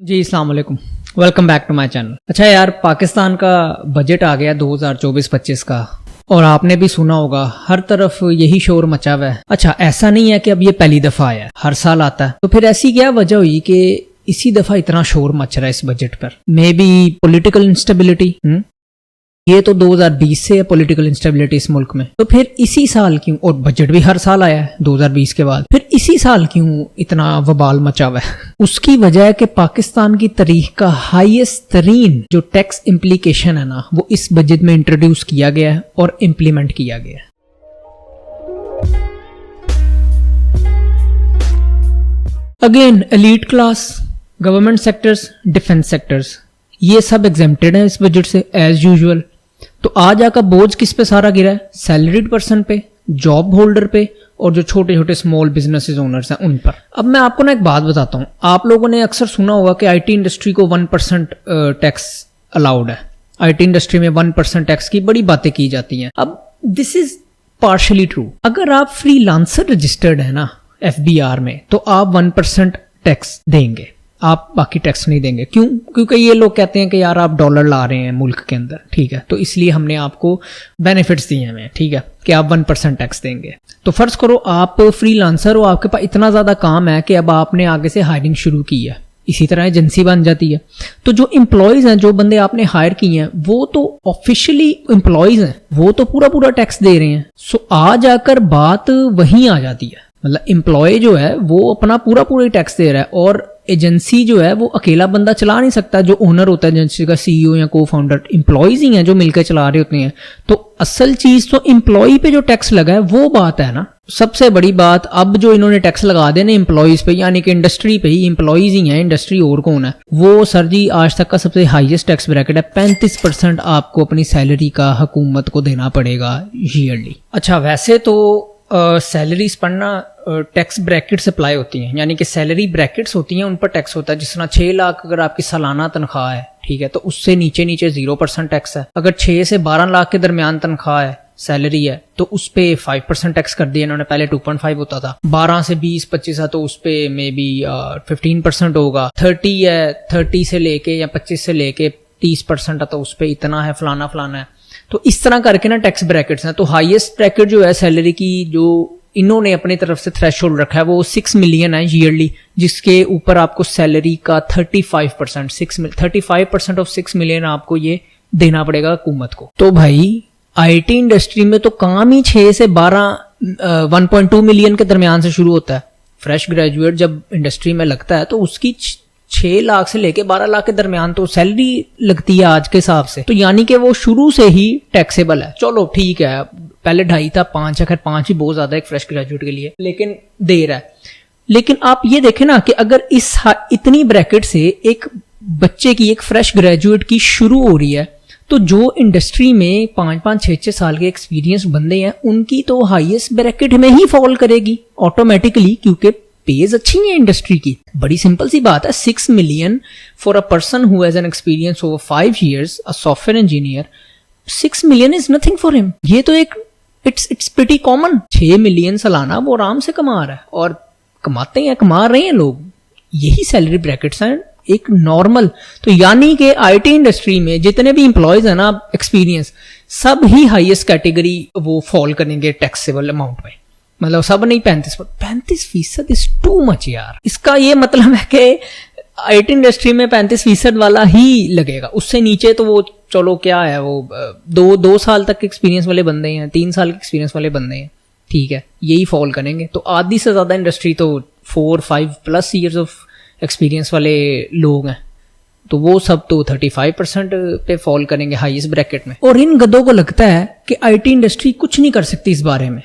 जी अस्सलाम वालेकुम, welcome back to my channel. अच्छा यार, पाकिस्तान का बजट आ गया 2024-25 का और आपने भी सुना होगा, हर तरफ यही शोर मचा हुआ है। अच्छा, ऐसा नहीं है कि अब ये पहली दफा आया है, हर साल आता है। तो फिर ऐसी क्या वजह हुई कि इसी दफा इतना शोर मच रहा है इस बजट पर? May be political instability. ये तो 2020 से है पॉलिटिकल इंस्टेबिलिटी इस मुल्क में। तो फिर इसी साल क्यों, और बजट भी हर साल आया है 2020 के बाद, फिर इसी साल क्यों इतना वबाल मचा हुआ है? उसकी वजह है कि पाकिस्तान की तारीख का हाईएस्ट तरीन जो टैक्स इम्प्लीकेशन है ना, वो इस बजट में इंट्रोड्यूस किया गया है और इम्प्लीमेंट किया गया है। Again elite class, government sectors, defence sectors, ये सब एग्जेम्प्टेड है इस बजट से एज यूजुअल। तो आज आकर बोझ किस पे सारा गिरा है? सैलरीड पर्सन पे, जॉब होल्डर पे और जो छोटे छोटे स्मॉल बिजनेसेस ओनर्स हैं उन पर। अब मैं आपको ना एक बात बताता हूँ, आप लोगों ने अक्सर सुना होगा कि आईटी इंडस्ट्री को 1% टैक्स अलाउड है। आईटी इंडस्ट्री में 1% टैक्स की बड़ी बातें की जाती हैं। अब दिस इज पार्शली ट्रू। अगर आप फ्रीलांसर रजिस्टर्ड है ना FBR में, तो आप 1% टैक्स देंगे, आप बाकी टैक्स नहीं देंगे। क्यों? क्योंकि ये लोग कहते हैं कि यार आप डॉलर ला रहे हैं मुल्क के अंदर, ठीक है, तो इसलिए हमने आपको बेनिफिट्स दिए हैं, ठीक है, कि आप 1% टैक्स देंगे। तो फर्ज करो आप फ्रीलांसर हो, आपके पास इतना ज्यादा काम है कि अब आपने आगे से हायरिंग शुरू की है, इसी तरह एजेंसी बन जाती है। तो जो एम्प्लॉयज हैं, जो बंदे आपने हायर किए हैं, वो तो ऑफिशियली एम्प्लॉयज हैं, वो तो पूरा पूरा टैक्स दे रहे हैं। सो आ जाकर बात वहीं आ जाती है, मतलब एम्प्लॉय जो है वो अपना पूरा पूरा टैक्स दे रहा है और एजेंसी जो है वो अकेला बंदा चला नहीं सकता। जो ओनर होता है एजेंसी का, CEO या को फाउंडर, एम्प्लॉयज ही हैं जो मिलकर चला रहे होते हैं। तो असल चीज तो एम्प्लॉय पे जो टैक्स लगा है वो बात है ना। सबसे बड़ी बात, अब जो इन्होंने टैक्स लगा देना एम्प्लॉयज पे, यानी कि इंडस्ट्री पे ही, एम्प्लॉयज ही हैं, इंडस्ट्री और कौन है वो? सर जी, आज तक का सबसे हाईएस्ट टैक्स ब्रैकेट है। 35% आपको अपनी सैलरी का हुकूमत को देना पड़ेगा ईयरली। अच्छा, वैसे तो सैलरीज पर ना टैक्स ब्रैकेट्स अप्लाई होती हैं, यानी कि सैलरी ब्रैकेट्स होती हैं, उन पर टैक्स होता है। जिस तरह 6 लाख अगर आपकी सालाना तनख्वाह है, ठीक है, तो उससे नीचे नीचे 0% टैक्स है। अगर 6 से 12 लाख के दरमियान तनख्वाह है, सैलरी है, तो उस पे 5% टैक्स कर दिया इन्होंने। पहले 2.5 होता था। 12 से 20-25 है तो उस पे मे बी 15% होगा। 30 है, 30 से लेके या 25 से लेके 30% है तो उस पे इतना है, फलाना फलाना है। तो इस तरह करके ना टैक्स ब्रैकेट्स हैं। तो हाईएस्ट ब्रैकेट जो है सैलरी की, जो इन्होंने अपनी तरफ से थ्रेशोल्ड रखा है, वो 6 मिलियन है ईयरली, जिसके ऊपर आपको सैलरी का 35%, 35% ऑफ 6 मिलियन आपको ये देना पड़ेगा हुकूमत को। तो भाई आईटी इंडस्ट्री में तो काम ही 6 से 1.2 मिलियन के दरमियान से शुरू होता है। फ्रेश ग्रेजुएट जब इंडस्ट्री में लगता है तो उसकी 6 लाख से लेके 12 लाख के दरमियान तो सैलरी लगती है आज के हिसाब से। तो यानी कि वो शुरू से ही टैक्सेबल है। चलो ठीक है, पहले 2.5 था, 5 है, खैर 5 ही बहुत ज्यादा है एक फ्रेश ग्रेजुएट के लिए, लेकिन देर है। लेकिन आप ये देखें ना कि अगर इतनी ब्रैकेट से एक बच्चे की, एक फ्रेश ग्रेजुएट की शुरू हो रही है, तो जो इंडस्ट्री में 5-5, 6-6 साल के एक्सपीरियंस बंदे हैं, उनकी तो हाईएस्ट ब्रैकेट में ही फॉल करेगी ऑटोमेटिकली, क्योंकि पेज अच्छी है इंडस्ट्री की। बड़ी सिंपल सी बात है, 6 million for a person who has an experience over 5 years, a software engineer, 6 million is nothing for him. ये तो एक इट्स प्रीटी कॉमन। 6 मिलियन सालाना वो आराम से कमा रहा है, और कमा रहे हैं लोग। यही सैलरी ब्रैकेट्स हैं एक नॉर्मल। तो यानी कि आईटी इंडस्ट्री में जितने भी एम्प्लॉयज है ना एक्सपीरियंस, सब ही हाईएस्ट कैटेगरी वो फॉल करेंगे टैक्सेबल अमाउंट में। मतलब सब नहीं, 35% इज टू मच यार। इसका ये मतलब है कि आईटी इंडस्ट्री में 35% वाला ही लगेगा, उससे नीचे तो वो चलो क्या है, वो 2 साल तक एक्सपीरियंस वाले बंदे हैं, 3 साल के एक्सपीरियंस वाले बंदे हैं, ठीक है, यही फॉल करेंगे। तो आधी से ज्यादा इंडस्ट्री तो 4-5+ years ऑफ एक्सपीरियंस वाले लोग हैं, तो वो सब तो 35% पे फॉल करेंगे हाईएस्ट ब्रैकेट में। और इन गधों को लगता है कि आईटी इंडस्ट्री कुछ नहीं कर सकती इस बारे में।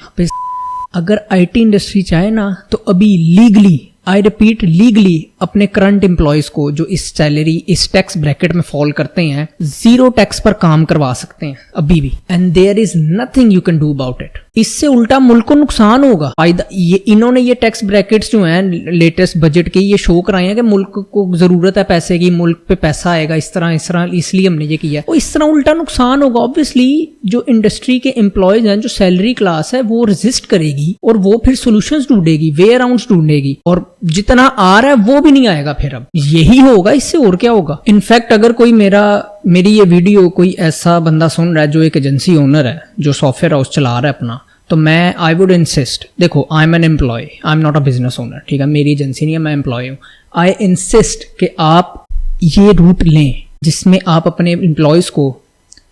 अगर आईटी इंडस्ट्री चाहे ना तो अभी लीगली, आई रिपीट लीगली, अपने करंट एम्प्लॉयज को जो इस सैलरी, इस टैक्स ब्रैकेट में फॉल करते हैं, 0 टैक्स पर काम करवा सकते हैं अभी भी। And there is nothing you can do about it. इससे उल्टा मुल्क को नुकसान होगा। इन्होंने ये टैक्स ब्रैकेट्स जो हैं लेटेस्ट बजट के, ये शो कराए हैं कि मुल्क को जरूरत है पैसे की, मुल्क पे पैसा आएगा, इस तरह इसलिए हमने ये किया है। और इस तरह उल्टा नुकसान होगा। ऑब्वियसली जो इंडस्ट्री के एम्प्लॉयज हैं, जो सैलरी क्लास है, वो रेजिस्ट करेगी और वो फिर सोल्यूशंस ढूंढेगी, वे अराउंड ढूंढेगी। और जितना आ रहा है वो भी नहीं आएगा, फिर अब यही होगा, इससे और क्या होगा। इनफैक्ट अगर कोई मेरी ये वीडियो कोई ऐसा बंदा सुन रहा है जो एक एजेंसी ओनर है, जो सॉफ्टवेयर हाउस चला रहा है अपना, तो मैं आई वुड इंसिस्ट, देखो I am an employee, I am not a business owner, ठीक है, मेरी एजेंसी नहीं है, मैं एम्प्लॉय हूँ। आई इंसिस्ट कि आप ये रूट लें जिसमें आप अपने एम्प्लॉयज़ को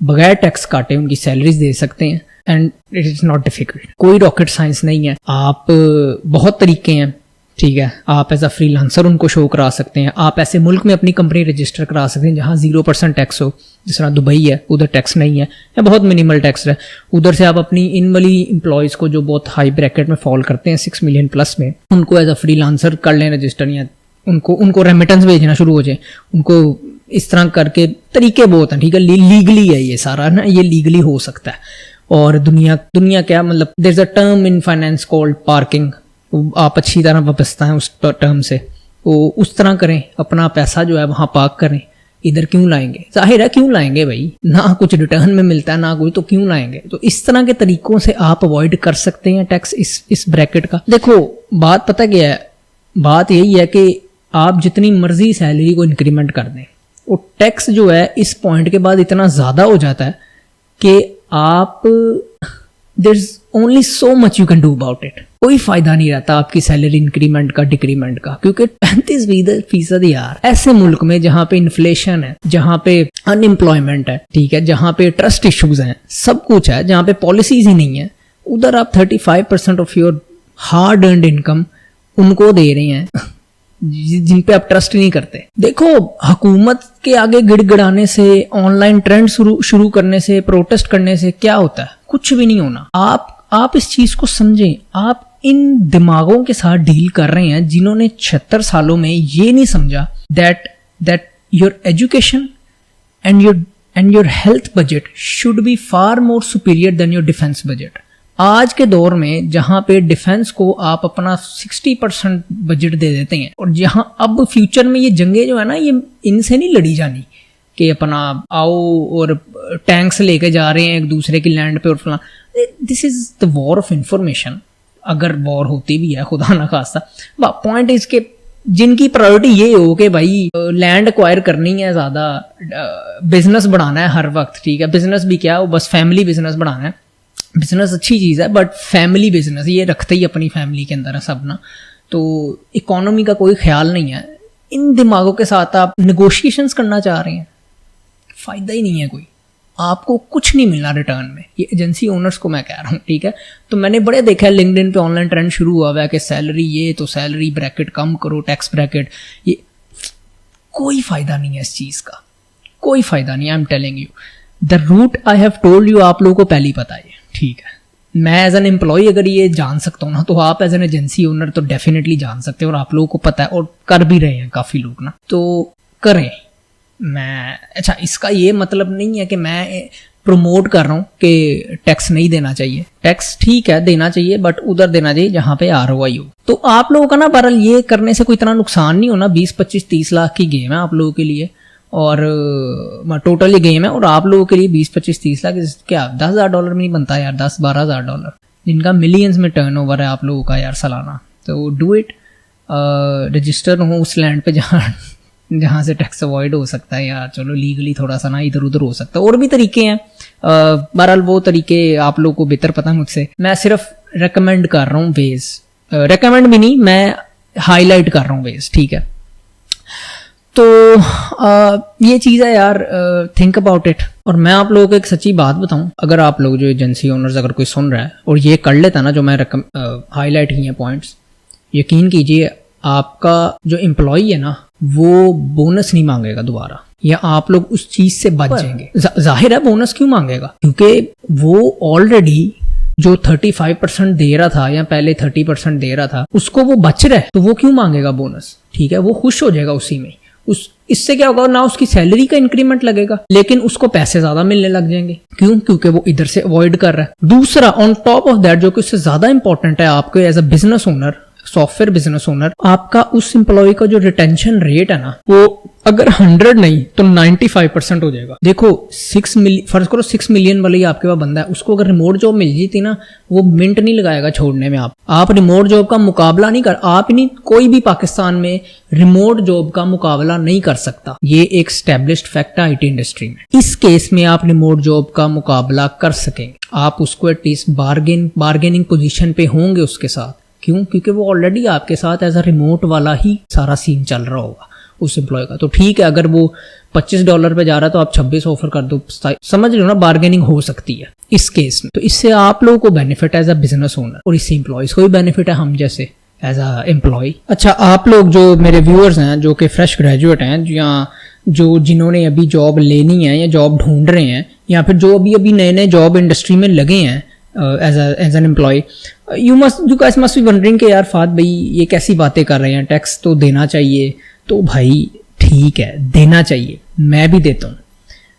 बगैर टैक्स काटे उनकी सैलरीज दे सकते हैं, and it is not difficult, कोई रॉकेट साइंस नहीं है। आप बहुत तरीके हैं, ठीक है, आप एज अ फ्रीलांसर उनको शो करा सकते हैं, आप ऐसे मुल्क में अपनी कंपनी रजिस्टर करा सकते हैं जहाँ 0% टैक्स हो, जिस तरह दुबई है, उधर टैक्स नहीं है या बहुत मिनिमल टैक्स है। उधर से आप अपनी इन वाली एम्प्लॉयज़ को जो बहुत हाई ब्रैकेट में फॉल करते हैं 6 मिलियन प्लस में, उनको एज अ फ्रीलांसर कर लें रजिस्टर, या उनको रेमिटेंस भेजना शुरू हो जाए, उनको इस तरह करके तरीके बहुत हैं, ठीक है, लीगली है ये सारा ना, ये लीगली हो सकता है। और दुनिया क्या, मतलब there is a term in finance called parking, आप अच्छी तरह वाबस्ता हैं उस टर्म से, वो उस तरह करें, अपना पैसा जो है वहाँ पार्क करें। इधर क्यों लाएंगे, जाहिर है क्यों लाएंगे भाई, ना कुछ रिटर्न में मिलता है ना कोई, तो क्यों लाएंगे। तो इस तरह के तरीकों से आप अवॉइड कर सकते हैं टैक्स इस ब्रैकेट का। देखो बात पता क्या है, बात यही है कि आप जितनी मर्जी सैलरी को इंक्रीमेंट कर दें, वो टैक्स जो है इस पॉइंट के बाद इतना ज़्यादा हो जाता है कि आप there is only so much you can do about it. कोई फायदा नहीं रहता आपकी सैलरी इंक्रीमेंट का, डिक्रीमेंट का, क्योंकि 35% यार, ऐसे मुल्क में जहाँ पे इन्फ्लेशन है, जहाँ पे अनएम्प्लॉयमेंट है, ठीक है, जहाँ पे ट्रस्ट इश्यूज हैं, सब कुछ है, जहाँ पे पॉलिसीज ही नहीं है, उधर आप 35% of your hard earned income उनको दे रहे हैं जिन पे आप ट्रस्ट नहीं करते। देखो हुकूमत के आगे गिड़गिड़ाने से, ऑनलाइन ट्रेंड शुरू करने से, प्रोटेस्ट करने से क्या होता है, कुछ भी नहीं होना। आप इस चीज को समझें, आप इन दिमागों के साथ डील कर रहे हैं जिन्होंने 76 सालों में ये नहीं समझा that your education and your health budget should be far more superior than your defence budget. आज के दौर में जहां पे डिफेंस को आप अपना 60% बजट दे देते हैं, और जहां अब फ्यूचर में ये जंगें जो है ना, ये इनसे नहीं लड़ी जानी कि अपना आओ और टैंक्स लेके जा रहे हैं एक दूसरे की लैंड पे और फला। This is the war of information, अगर वॉर होती भी है खुदा ना खास्ता। पॉइंट इज के जिनकी प्रायोरिटी ये हो कि भाई लैंड एक्वायर करनी है, ज्यादा बिजनेस बढ़ाना है हर वक्त, ठीक है, बिजनेस भी क्या, वो बस फैमिली बिजनेस बढ़ाना है। बिजनेस अच्छी चीज़ है, बट फैमिली बिजनेस ये रखते ही अपनी फैमिली के अंदर है सब ना, तो इकोनॉमी का कोई ख्याल नहीं है। इन दिमागों के साथ आप निगोशिएशंस करना चाह रहे हैं, फ़ायदा ही नहीं है कोई, आपको कुछ नहीं मिलना रिटर्न में। ये एजेंसी ओनर्स को मैं कह रहा हूँ, ठीक है। तो मैंने बड़े देखा है लिंक्डइन पे ऑनलाइन ट्रेंड शुरू हुआ है कि सैलरी ये, तो सैलरी ब्रैकेट कम करो, टैक्स ब्रैकेट, ये कोई फ़ायदा नहीं है इस चीज़ का, कोई फ़ायदा नहीं। I am telling you the route I have told you, आप लोगों को पहले ही पता है, ठीक है। मैं एज एन एम्प्लॉय अगर ये जान सकता हूँ ना, तो आप एज एन एजेंसी ओनर तो डेफिनेटली जान सकते हैं, और आप लोगों को पता है और कर भी रहे हैं काफ़ी लोग ना, तो करें। मैं अच्छा, इसका ये मतलब नहीं है कि मैं प्रमोट कर रहा हूँ कि टैक्स नहीं देना चाहिए, टैक्स ठीक है देना चाहिए, बट उधर देना चाहिए जहाँ पे ROI हो। तो आप लोगों का ना बहरहाल ये करने से कोई इतना नुकसान नहीं होना। 20, 25, 30 लाख की गेम है आप लोगों के लिए, और टोटल ये गेम है, और आप लोगों के लिए 20, 25, 30 लाख क्या $10,000 में नहीं बनता यार, 10, $12,000 जिनका मिलियंस में टर्नओवर है आप लोगों का यार सालाना। तो डू इट, रजिस्टर हो उस लैंड पे जहाँ से टैक्स अवॉइड हो सकता है यार। चलो लीगली थोड़ा सा ना इधर उधर हो सकता है, और भी तरीके हैं, बहरहाल वो तरीके आप लोगों को बेहतर पता है मुझसे। मैं सिर्फ रेकमेंड कर रहा हूँ वेज, रेकमेंड भी नहीं, मैं हाईलाइट कर रहा हूँ वेज, ठीक है। तो ये चीज़ है यार, थिंक अबाउट इट। और मैं आप लोगों को एक सच्ची बात बताऊं, अगर आप लोग जो एजेंसी ओनर्स अगर कोई सुन रहा है और ये कर लेता ना जो मैं हाईलाइट किए हैं पॉइंट्स, यकीन कीजिए आपका जो एम्प्लॉई है ना वो बोनस नहीं मांगेगा दोबारा, या आप लोग उस चीज़ से बच जाएंगे। जाहिर है बोनस क्यों मांगेगा, क्योंकि वो ऑलरेडी जो 35% दे रहा था या पहले 30% दे रहा था, उसको वो बच रहा है, तो वो क्यों मांगेगा बोनस, ठीक है। वो खुश हो जाएगा उसी में। इससे क्या होगा ना, उसकी सैलरी का इंक्रीमेंट लगेगा, लेकिन उसको पैसे ज्यादा मिलने लग जाएंगे। क्यों? क्योंकि वो इधर से अवॉइड कर रहा है। दूसरा ऑन टॉप ऑफ दैट, जो कि उससे ज्यादा इंपॉर्टेंट है आपको as a business owner, software business owner, आपका उस एम्प्लॉय का जो रिटेंशन रेट है ना, वो अगर 100 नहीं तो 95% हो जाएगा। देखो 6 मिलियन, फर्ज करो 6 मिलियन वाला ही आपके पास बंदा है, उसको अगर रिमोट जॉब मिल जाती ना, वो मिनट नहीं लगाएगा छोड़ने में। आप रिमोट जॉब का मुकाबला नहीं कर, आप नहीं, कोई भी पाकिस्तान में रिमोट जॉब का मुकाबला नहीं कर सकता। ये एक स्टैब्लिश्ड फैक्ट है आईटी इंडस्ट्री में। इस केस में आप रिमोट जॉब का मुकाबला कर सकेंगे, आप उसको एटलीस्ट बार्गेनिंग पोजीशन पे होंगे उसके साथ। क्यों? क्योंकि वो ऑलरेडी आपके साथ एज अ रिमोट वाला ही सारा सीन चल रहा होगा उस एम्प्लॉय का। तो ठीक है, अगर वो $25 पे जा रहा है तो आप 26 ऑफर कर दो, समझ रहे हो ना, बार्गेनिंग हो सकती है इस केस में। तो इससे आप लोगों को benefit as a business owner, और इससे एम्प्लॉयज को भी बेनिफिट है, हम जैसे एज अ एम्प्लॉय। अच्छा, आप लोग जो मेरे व्यूअर्स हैं जो कि फ्रेश ग्रेजुएट हैं, या जो जिन्होंने अभी जॉब लेनी है या जॉब ढूंढ रहे हैं, या फिर जो अभी नए नए जॉब इंडस्ट्री में लगे हैं as an employee, you guys must be wondering कि यार फाद भाई ये कैसी बातें कर रहे हैं, टैक्स तो देना चाहिए। तो भाई ठीक है, देना चाहिए, मैं भी देता हूँ,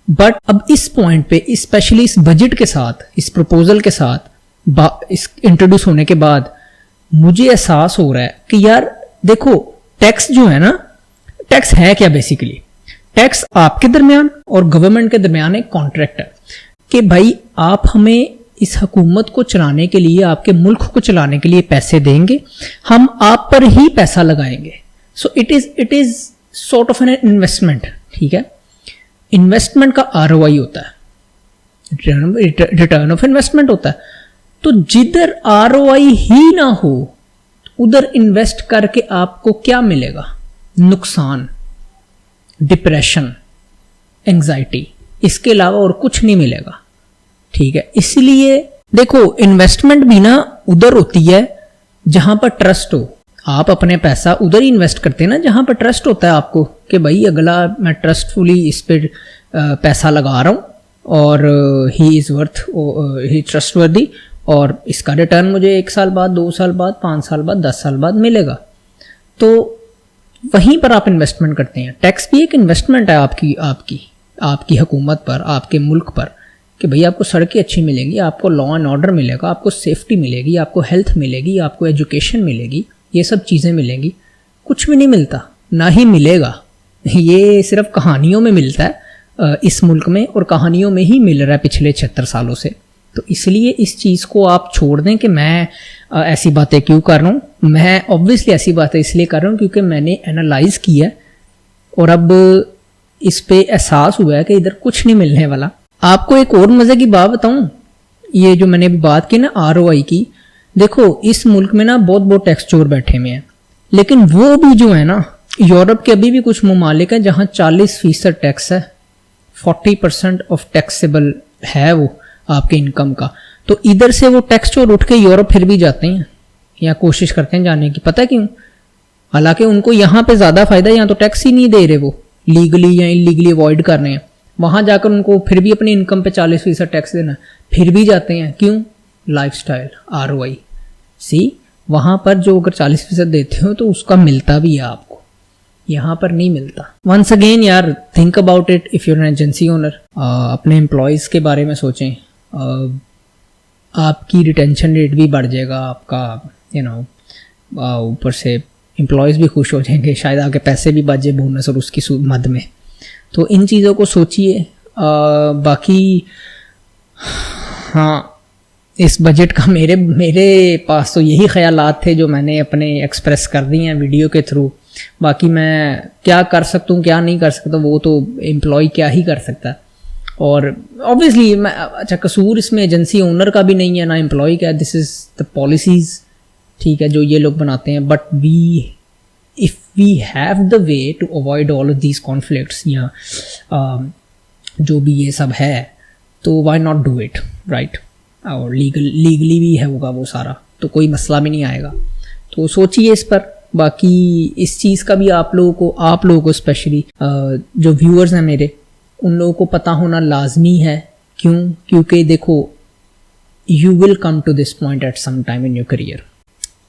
बट अब इस पॉइंट पे, स्पेशली इस बजट के साथ, इस प्रपोजल के साथ इस इंट्रोड्यूस होने के बाद मुझे एहसास हो रहा है कि यार देखो, टैक्स जो है ना, टैक्स है क्या बेसिकली? टैक्स आपके दरमियान और गवर्नमेंट के दरमियान एक कॉन्ट्रैक्ट है कि भाई आप हमें इस हुकूमत को चलाने के लिए, आपके मुल्क को चलाने के लिए पैसे देंगे, हम आप पर ही पैसा लगाएंगे। So it is sort of an investment. ठीक है, इन्वेस्टमेंट का ROI होता है, रिटर्न ऑफ इन्वेस्टमेंट होता है। तो जिधर ROI ही ना हो उधर इन्वेस्ट करके आपको क्या मिलेगा? नुकसान, डिप्रेशन, एंजाइटी, इसके अलावा और कुछ नहीं मिलेगा। ठीक है, इसलिए देखो, इन्वेस्टमेंट भी ना उधर होती है जहां पर ट्रस्ट हो। आप अपने पैसा उधर ही इन्वेस्ट करते हैं ना जहां पर ट्रस्ट होता है आपको, कि भाई अगला मैं ट्रस्टफुली इस पे पैसा लगा रहा हूं और he is worth, he trustworthy, और इसका रिटर्न मुझे 1 साल बाद, 2 साल बाद, 5 साल बाद, 10 साल बाद मिलेगा। तो वहीं पर आप इन्वेस्टमेंट करते हैं। टैक्स भी एक इन्वेस्टमेंट है आपकी हुकूमत पर, आपके मुल्क पर, कि भाई आपको सड़कें अच्छी मिलेंगी, आपको लॉ एंड ऑर्डर मिलेगा, आपको सेफ्टी मिलेगी, आपको हेल्थ मिलेगी, आपको एजुकेशन मिलेगी, ये सब चीज़ें मिलेंगी। कुछ भी नहीं मिलता, ना ही मिलेगा, ये सिर्फ कहानियों में मिलता है इस मुल्क में, और कहानियों में ही मिल रहा है पिछले 76 सालों से। तो इसलिए इस चीज़ को आप छोड़ दें कि मैं ऐसी बातें क्यों कर रहा हूँ। मैं ऑब्वियसली ऐसी बातें इसलिए कर रहा हूँ क्योंकि मैंने एनालाइज किया और अब इस पे एहसास हुआ है कि इधर कुछ नहीं मिलने वाला। आपको एक और मज़े की बात बताऊँ, ये जो मैंने अभी बात की ना ROI की, देखो इस मुल्क में ना बहुत टैक्स चोर बैठे हुए हैं, लेकिन वो भी जो है ना, यूरोप के अभी भी कुछ ममालिक हैं जहाँ 40% टैक्स है, 40% ऑफ टैक्सेबल है वो आपके इनकम का। तो इधर से वो टैक्स चोर उठ के यूरोप फिर भी जाते हैं या कोशिश करते हैं जाने की। पता क्यों? हालांकि उनको यहाँ पे ज़्यादा फायदा है, यहाँ तो टैक्स ही नहीं दे रहे, वो लीगली या इलीगली अवॉइड कर रहे हैं। वहां जाकर उनको फिर भी अपनी इनकम पे 40% टैक्स देना, फिर भी जाते हैं। क्यों? Lifestyle, ROI। सी, वहां पर जो अगर 40% देते हो तो उसका मिलता भी है आपको, यहाँ पर नहीं मिलता। वंस अगेन यार, think about it if you're an agency owner. अपने एम्प्लॉयज़ के बारे में सोचें, आपकी रिटेंशन रेट भी बढ़ जाएगा, आपका ऊपर से एम्प्लॉयज़ भी खुश हो जाएंगे, शायद आगे पैसे भी बच जाए बोनस और उसकी मद में। तो इन चीज़ों को सोचिए। बाकी हाँ, इस बजट का मेरे पास तो यही ख्यालात थे जो मैंने अपने एक्सप्रेस कर दिए हैं वीडियो के थ्रू। बाकी मैं क्या कर सकता हूँ क्या नहीं कर सकता वो तो एम्प्लॉय क्या ही कर सकता है। और ऑब्वियसली अच्छा, कसूर इसमें एजेंसी ओनर का भी नहीं है ना एम्प्लॉय का, दिस इज़ द पॉलिसीज़, ठीक है, जो ये लोग बनाते हैं। But if we have the way to avoid all of these conflicts, या जो भी ये सब है, तो why not do it, right? और लीगली भी है होगा वो सारा, तो कोई मसला भी नहीं आएगा। तो सोचिए इस पर। बाकी इस चीज़ का भी आप लोगों को स्पेशली जो व्यूअर्स हैं मेरे, उन लोगों को पता होना लाजमी है। क्यों? क्योंकि देखो, you will come to this point at some time in your career,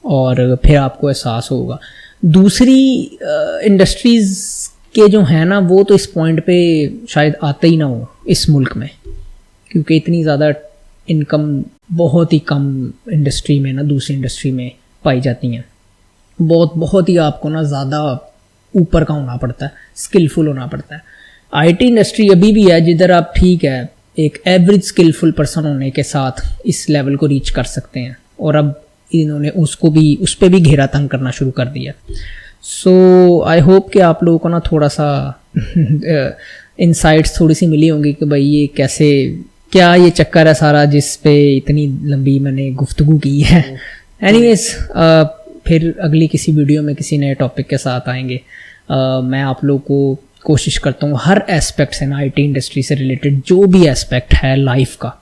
और फिर आपको एहसास होगा। दूसरी इंडस्ट्रीज़ के जो है ना, वो तो इस पॉइंट पे शायद आते ही ना हो इस मुल्क में, क्योंकि इतनी ज़्यादा इनकम बहुत ही कम इंडस्ट्री में ना, दूसरी इंडस्ट्री में पाई जाती हैं। बहुत ही आपको ना ज़्यादा ऊपर का होना पड़ता है, स्किलफुल होना पड़ता है। आईटी इंडस्ट्री अभी भी है जिधर आप ठीक है एक एवरेज स्किलफुल पर्सन होने के साथ इस लेवल को रीच कर सकते हैं, और अब इन्होंने उसको भी उस पर भी घेरा तंग करना शुरू कर दिया। सो आई होप कि आप लोगों को ना थोड़ा सा इनसाइट्स थोड़ी सी मिली होंगी कि भाई ये कैसे, क्या ये चक्कर है सारा जिस पे इतनी लंबी मैंने गुफ्तगू की है। एनीवेज फिर अगली किसी वीडियो में किसी नए टॉपिक के साथ आएंगे। मैं आप लोगों को कोशिश करता हूँ हर एस्पेक्ट से ना आईटी इंडस्ट्री से रिलेटेड जो भी एस्पेक्ट है लाइफ का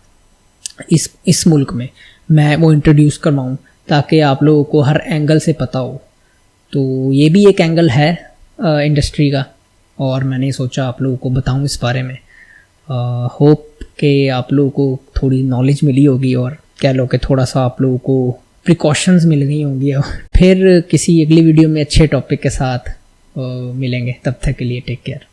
इस मुल्क में मैं वो इंट्रोड्यूस करवाऊँ ताकि आप लोगों को हर एंगल से पता हो। तो ये भी एक एंगल है इंडस्ट्री का, और मैंने सोचा आप लोगों को बताऊँ इस बारे में। होप कि आप लोगों को थोड़ी नॉलेज मिली होगी और कह लो कि थोड़ा सा आप लोगों को प्रिकॉशंस मिल गई होंगी। फिर किसी अगली वीडियो में अच्छे टॉपिक के साथ मिलेंगे, तब तक के लिए टेक केयर।